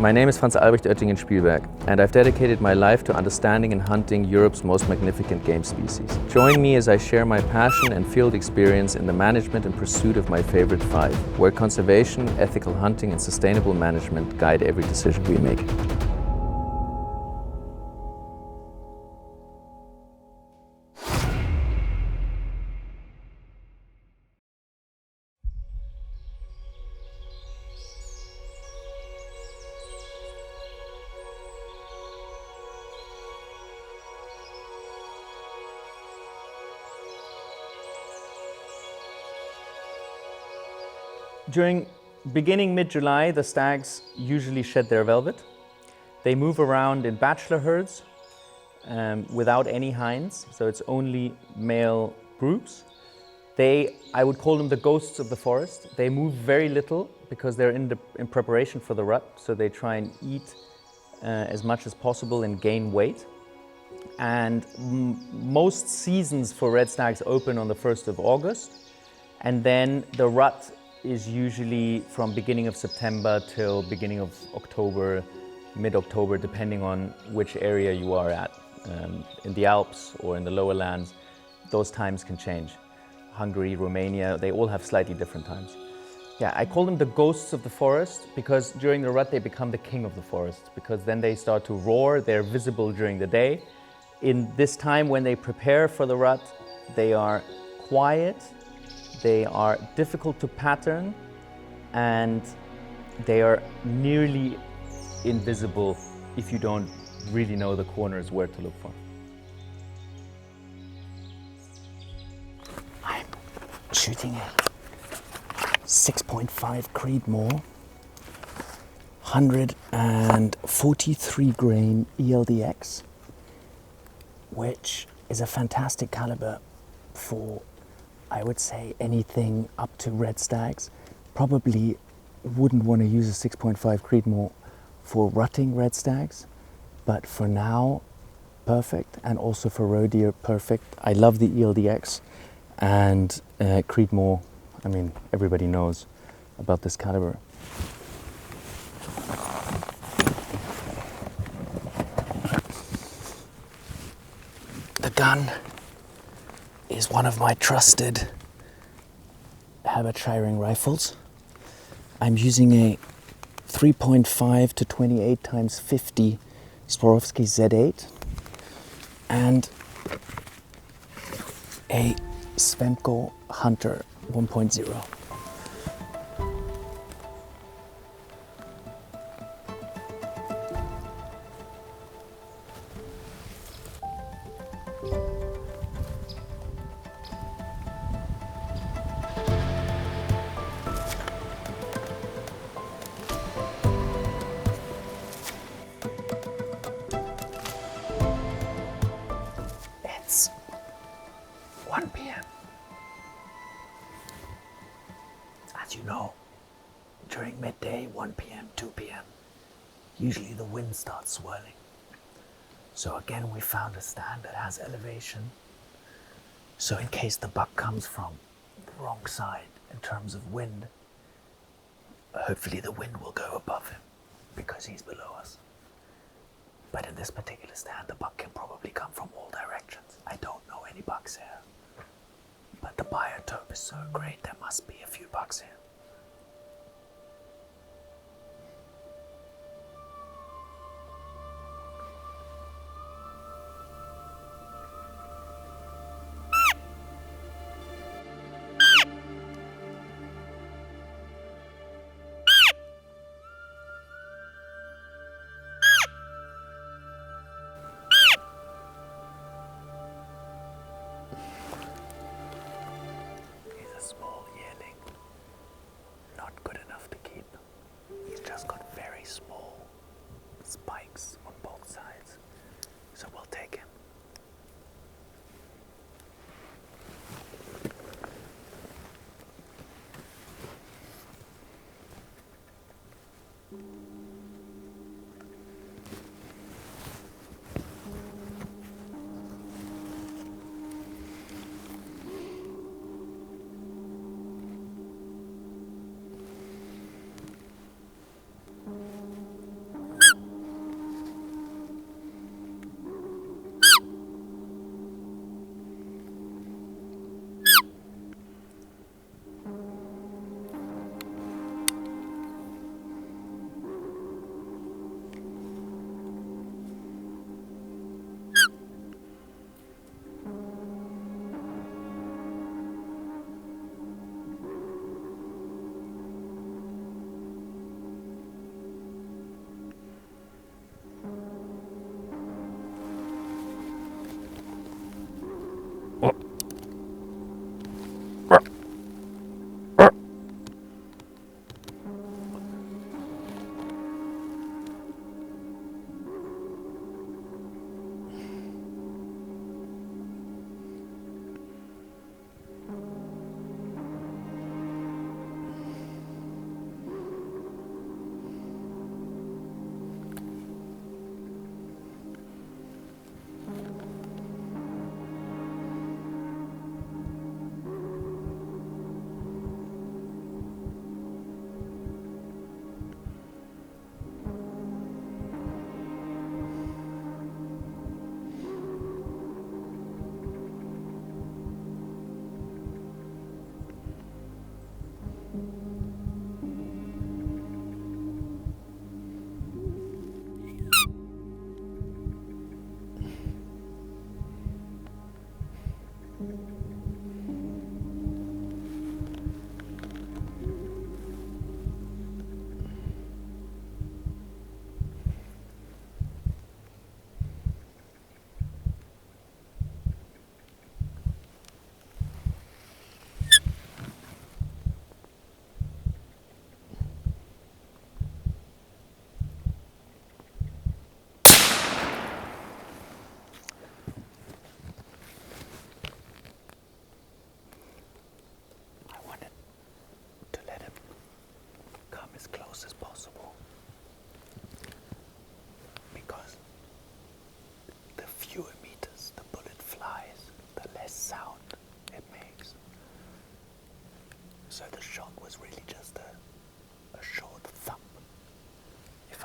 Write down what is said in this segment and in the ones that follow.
My name is Franz-Albrecht Oettingen-Spielberg, and I've dedicated my life to understanding and hunting Europe's most magnificent game species. Join me as I share my passion and field experience in the management and pursuit of my favorite five, where conservation, ethical hunting and sustainable management guide every decision we make. Beginning mid-July, the stags usually shed their velvet. They move around in bachelor herds without any hinds, so it's only male groups. I would call them the ghosts of the forest. They move very little because they're in preparation for the rut, so they try and eat as much as possible and gain weight. And most seasons for red stags open on the 1st of August, and then the rut is usually from beginning of September till beginning of October, mid-October, depending on which area you are at. In the Alps or in the lower lands, those times can change. Hungary, Romania, they all have slightly different times. Yeah, I call them the ghosts of the forest because during the rut they become the king of the forest, because then they start to roar, they're visible during the day. In this time when they prepare for the rut, they are quiet, they are difficult to pattern, and they are nearly invisible if you don't really know the corners where to look for. I'm shooting a 6.5 Creedmoor, 143 grain ELDX, which is a fantastic caliber for, I would say, anything up to red stags. Probably wouldn't want to use a 6.5 Creedmoor for rutting red stags, but for now, perfect, and also for roedeer, perfect. I love the ELDX, and Creedmoor, I mean, everybody knows about this caliber. The gun is one of my trusted habit shiring rifles. I'm using a 3.5 to 28 times 50 Swarovski Z8 and a Svemko Hunter 1.0. It's 1 p.m. As you know, during midday, 1 p.m., 2 p.m., usually the wind starts swirling. So again, we found a stand that has elevation. So in case the buck comes from the wrong side in terms of wind, hopefully the wind will go above him because he's below us. But in this particular stand, the buck can probably come from all directions. I don't know any bucks here, but the biotope is so great, there must be a few bucks here. Small yearling, not good enough to keep. He's just got very small spikes on both sides, so we'll take him.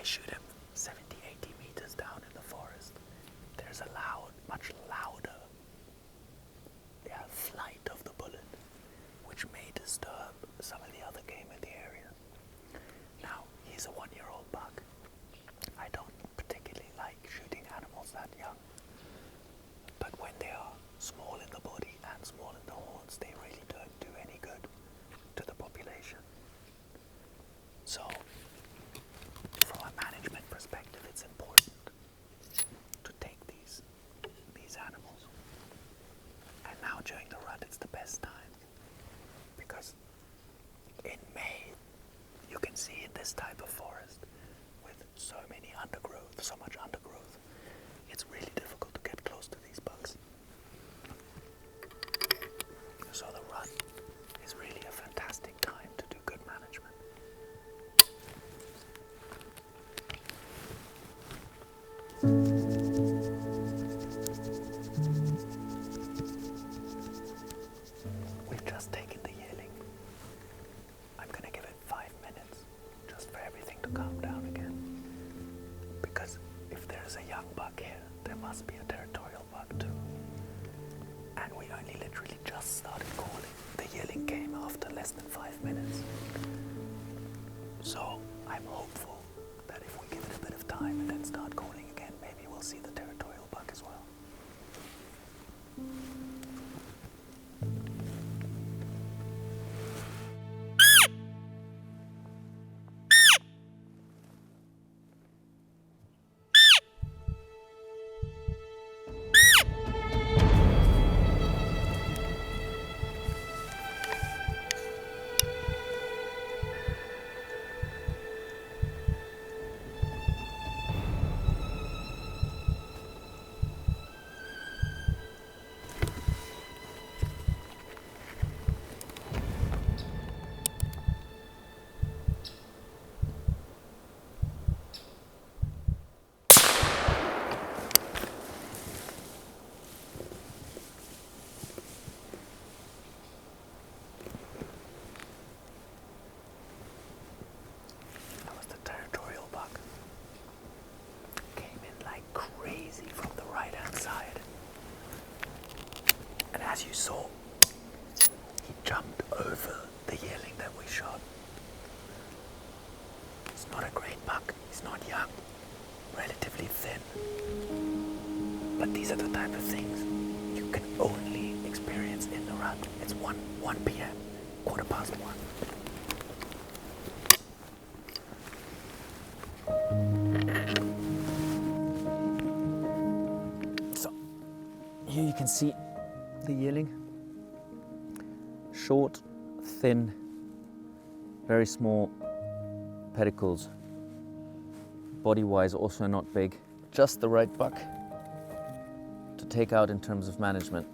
I shoot him 70, 80 meters down in the forest, there's a much louder flight of the bullet, which may disturb some of the other game in the area. Now, he's a 1-year-old buck. I don't particularly like shooting animals that young, but when they are small in the body and small in the horns, they really don't do any good to the population. So, from a management perspective, it's important to take these animals. And now during the rut, it's the best time, because in May, you can see in this type of forest with so much undergrowth, it's really difficult to get close to these bucks. So the rut is really a fantastic time to do good management. We've just taken the yearling. I'm going to give it 5 minutes just for everything to calm down again. Because if there's a young buck here, there must be a territorial buck too. And we only literally just started calling. The yearling came after less than 5 minutes. So I'm hopeful that if we give it a bit of time and then start calling again, maybe we'll see the territorial buck as well. As you saw, he jumped over the yearling that we shot. He's not a great buck, he's not young, relatively thin. But these are the type of things you can only experience in the rut. It's 1 p.m., 1:15. So, here you can see the yearling. Short, thin, very small pedicles. Body-wise also not big. Just the right buck to take out in terms of management.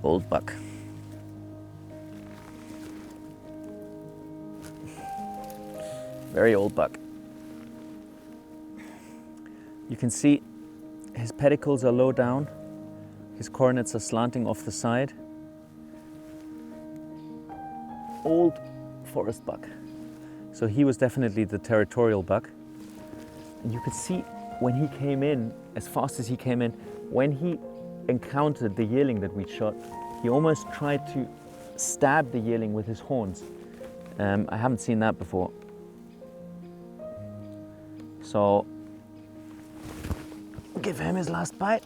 Old buck. Very old buck. You can see his pedicles are low down, his cornets are slanting off the side. Old forest buck. So he was definitely the territorial buck. And you could see when he came in, as fast as he came in, when he encountered the yearling that we shot, he almost tried to stab the yearling with his horns. I haven't seen that before. So, give him his last bite.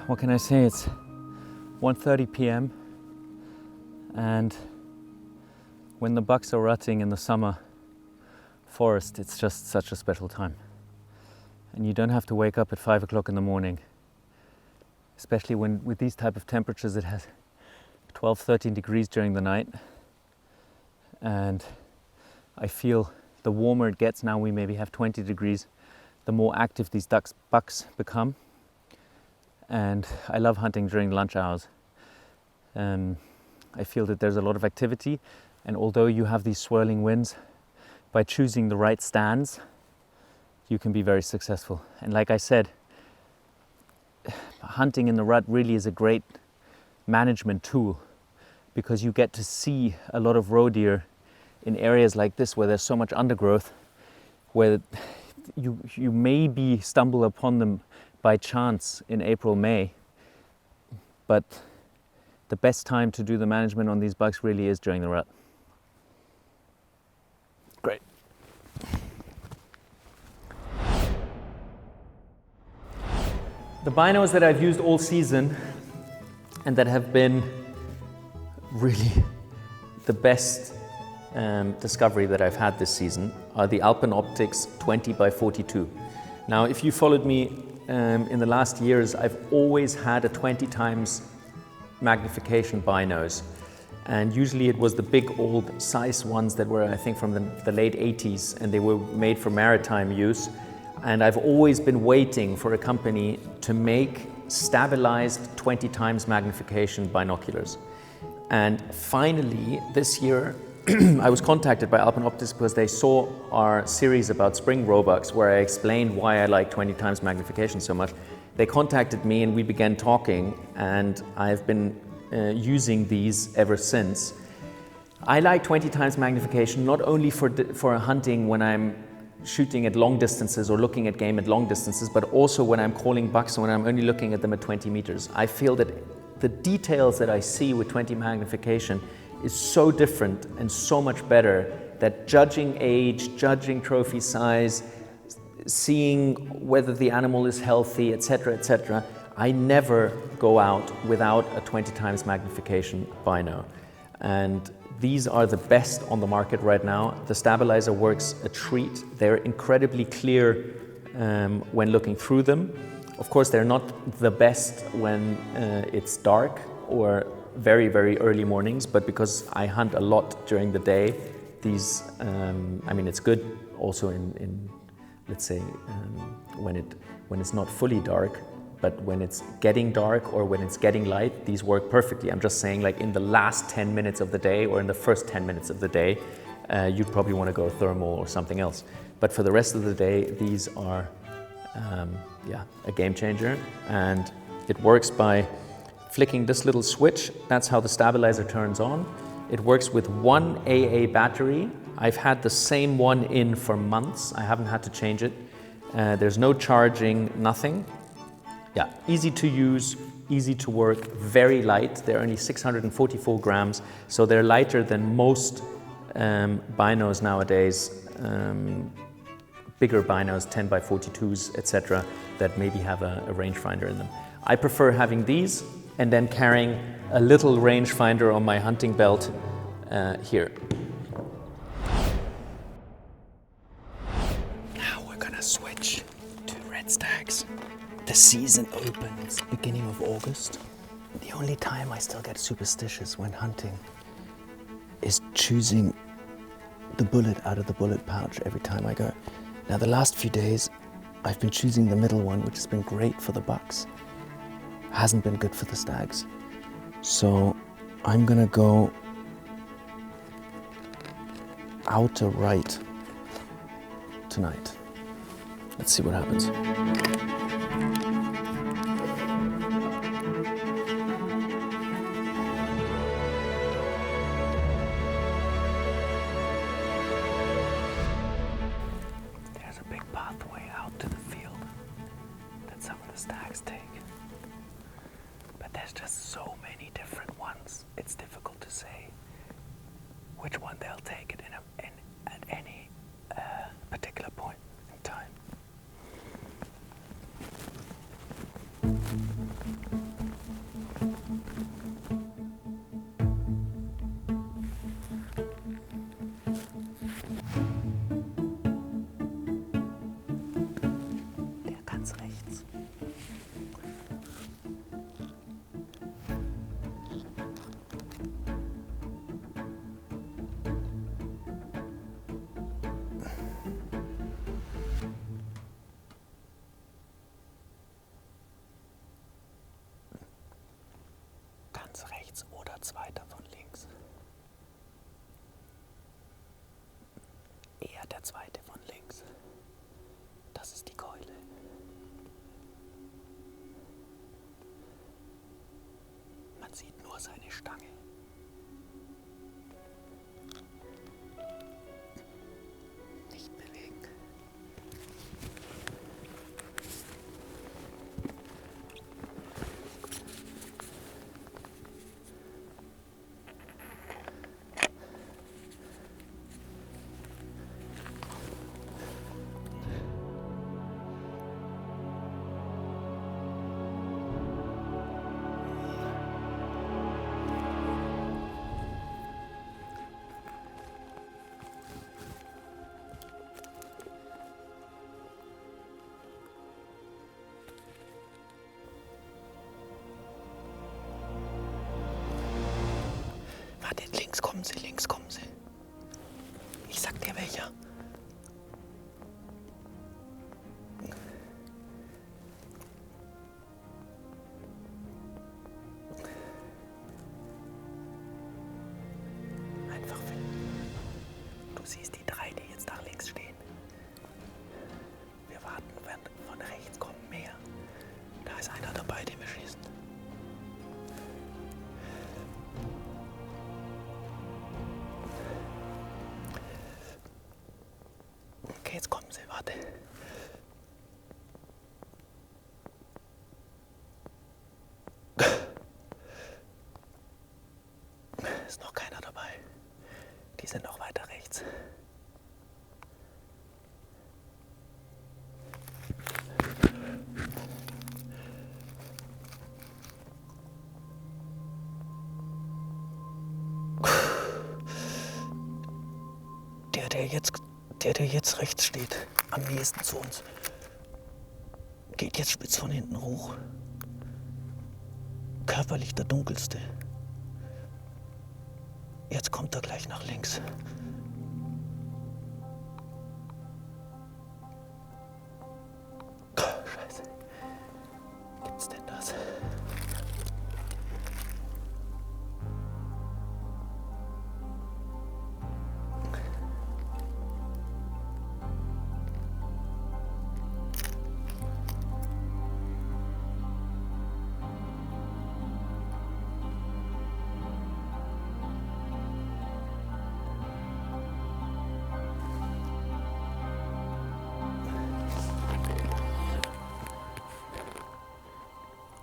What can I say? It's 1:30 p.m. and when the bucks are rutting in the summer forest, it's just such a special time. And you don't have to wake up at 5 o'clock in the morning, especially when with these type of temperatures. It has 12, 13 degrees during the night. And I feel the warmer it gets, now we maybe have 20 degrees, the more active these bucks become. And I love hunting during lunch hours. I feel that there's a lot of activity, and although you have these swirling winds, by choosing the right stands, you can be very successful. And like I said, hunting in the rut really is a great management tool, because you get to see a lot of roe deer in areas like this where there's so much undergrowth, where you maybe stumble upon them by chance in April, May. But the best time to do the management on these bucks really is during the rut. Great. The binos that I've used all season and that have been really the best discovery that I've had this season are the Alpen Optics 20 by 42. Now, if you followed me in the last years, I've always had a 20 times magnification binos, and usually it was the big old size ones that were, I think, from the late 80s, and they were made for maritime use. And I've always been waiting for a company to make stabilized 20 times magnification binoculars. And finally, this year, I was contacted by Alpen Optics because they saw our series about spring roebucks, where I explained why I like 20 times magnification so much. They contacted me and we began talking, and I've been using these ever since. I like 20 times magnification not only for hunting when I'm shooting at long distances or looking at game at long distances, but also when I'm calling bucks and when I'm only looking at them at 20 meters. I feel that the details that I see with 20 magnification is so different and so much better that judging age, judging trophy size, seeing whether the animal is healthy, etc., I never go out without a 20 times magnification bino. And these are the best on the market right now. The stabilizer works a treat. They're incredibly clear when looking through them. Of course, they're not the best when it's dark or very, very early mornings, but because I hunt a lot during the day, these, I mean, it's good also in let's say, when it's not fully dark, but when it's getting dark or when it's getting light, these work perfectly. I'm just saying, like in the last 10 minutes of the day or in the first 10 minutes of the day, you'd probably want to go thermal or something else. But for the rest of the day, these are a game changer. And it works by flicking this little switch. That's how the stabilizer turns on. It works with one AA battery. I've had the same one in for months. I haven't had to change it. There's no charging, nothing. Yeah, easy to use, easy to work, very light. They're only 644 grams, so they're lighter than most binos nowadays, bigger binos, 10 by 42s, etc., that maybe have a rangefinder in them. I prefer having these and then carrying a little rangefinder on my hunting belt here. Now we're gonna switch to red stags. The season opens beginning of August. The only time I still get superstitious when hunting is choosing the bullet out of the bullet pouch every time I go. Now the last few days I've been choosing the middle one, which has been great for the bucks. Hasn't been good for the stags. So I'm gonna go outer right tonight. Let's see what happens. There's a big pathway out to the field that some of the stags take. But there's just so many different ones. It's difficult to say which one they'll take at any particular point in time. Der ganz rechts. Wartet, links kommen sie, links kommen sie. Ich sag dir welcher. Einfach finden. Du siehst die drei, die jetzt nach links stehen. Wir warten, wenn von rechts kommen mehr. Da ist einer dabei, den wir schießen. Okay, jetzt kommen sie, warte. Ist noch keiner dabei. Die sind noch weiter rechts. Der jetzt rechts steht, am nächsten zu uns, geht jetzt spitz von hinten hoch. Körperlich der dunkelste. Jetzt kommt er gleich nach links. Scheiße. Gibt's denn das?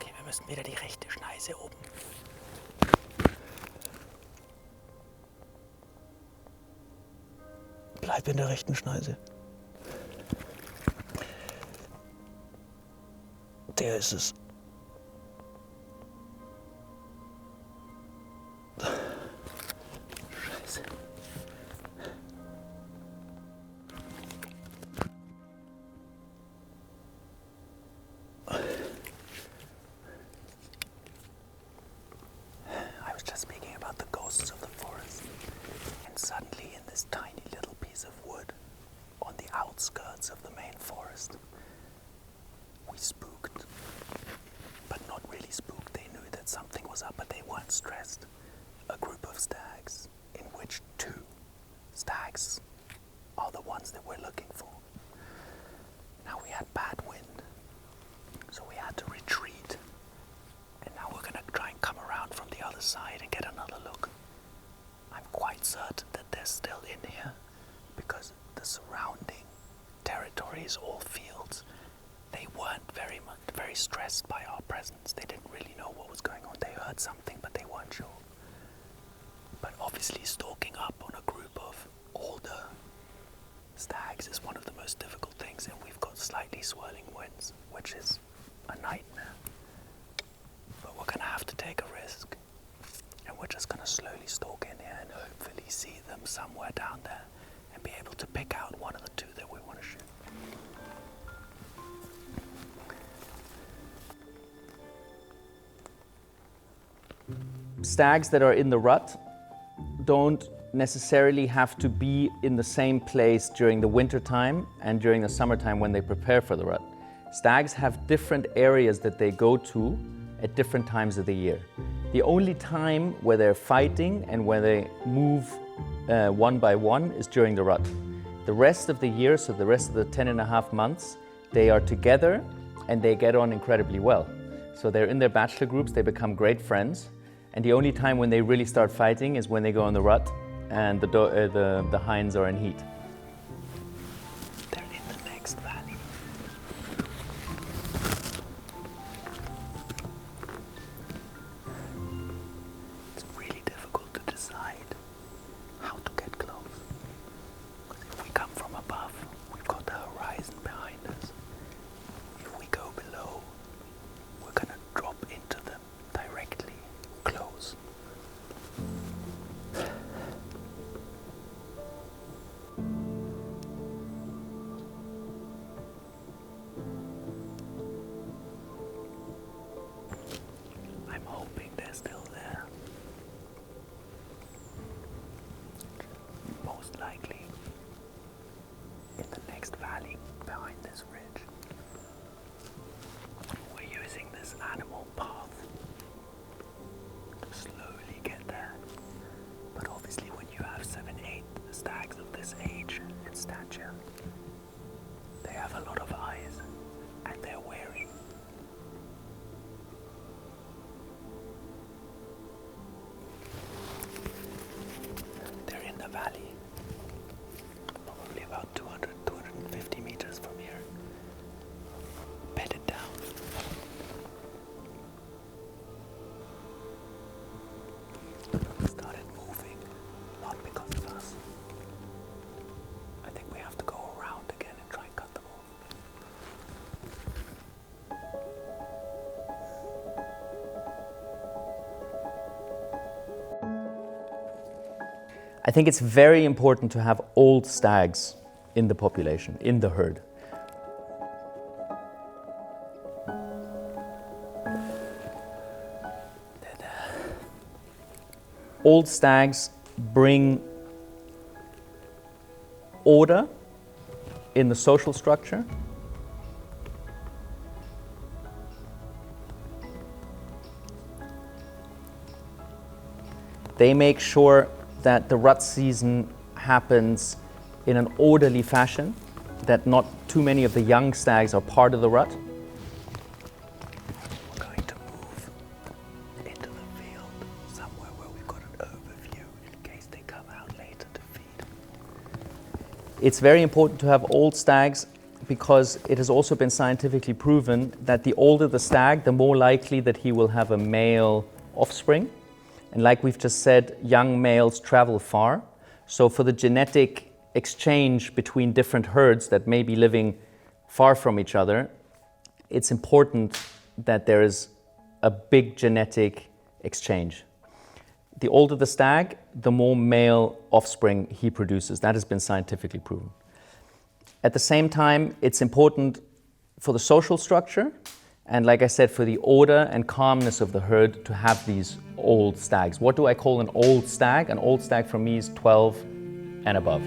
Wir müssen wieder die rechte Schneise oben. Bleib in der rechten Schneise. Der ist es. Scheiße. Speaking about the ghosts of the forest, and suddenly in this tiny little piece of wood on the outskirts of the main forest, we spooked, but not really spooked. They knew that something was up, but they weren't stressed. A group of stags, in which 2 stags are the ones that we're looking for. Now we had bad wind, so we had to retreat. And now we're gonna try and come around from the other side and get another look. I'm quite certain that they're still in here because the surrounding territory is all fields. They weren't very stressed by our presence. They didn't really know what was going on. They heard something, but they weren't sure. But obviously stalking up on a group of older stags is one of the most difficult things, and we've got slightly swirling winds, which is a nightmare. But we're gonna have to take a risk, and we're just gonna slowly stalk in here and hopefully see them somewhere down there and be able to pick out one of the 2 that we want to shoot. Stags that are in the rut don't necessarily have to be in the same place during the winter time and during the summertime when they prepare for the rut. Stags have different areas that they go to at different times of the year. The only time where they're fighting and where they move one by one is during the rut. The rest of the year, so the rest of the 10.5 months, they are together and they get on incredibly well. So they're in their bachelor groups, they become great friends, and the only time when they really start fighting is when they go on the rut and the hinds are in heat. They're in the next valley. It's really difficult to decide how to get close. Because if we come from above, we've got the horizon behind us. If we go below, we're gonna drop into them directly, close. most likely in the next valley behind this ridge. We're using this animal path to slowly get there. But obviously when you have 7-8 stags of this age and stature, they have a lot of eyes and they're wary. They're in the valley, probably about 200, 250 meters from here. Bedded down. Started moving, not because of us. I think we have to go around again and try and cut them off. I think it's very important to have old stags in the population, in the herd. Old stags bring order in the social structure. They make sure that the rut season happens in an orderly fashion, that not too many of the young stags are part of the rut. We're going to move into the field somewhere where we've got an overview in case they come out later to feed. It's very important to have old stags because it has also been scientifically proven that the older the stag, the more likely that he will have a male offspring. And like we've just said, young males travel far. So for the genetic exchange between different herds that may be living far from each other, it's important that there is a big genetic exchange. The older the stag, the more male offspring he produces. That has been scientifically proven. At the same time, it's important for the social structure and, like I said, for the order and calmness of the herd to have these old stags. What do I call an old stag? An old stag for me is 12 and above.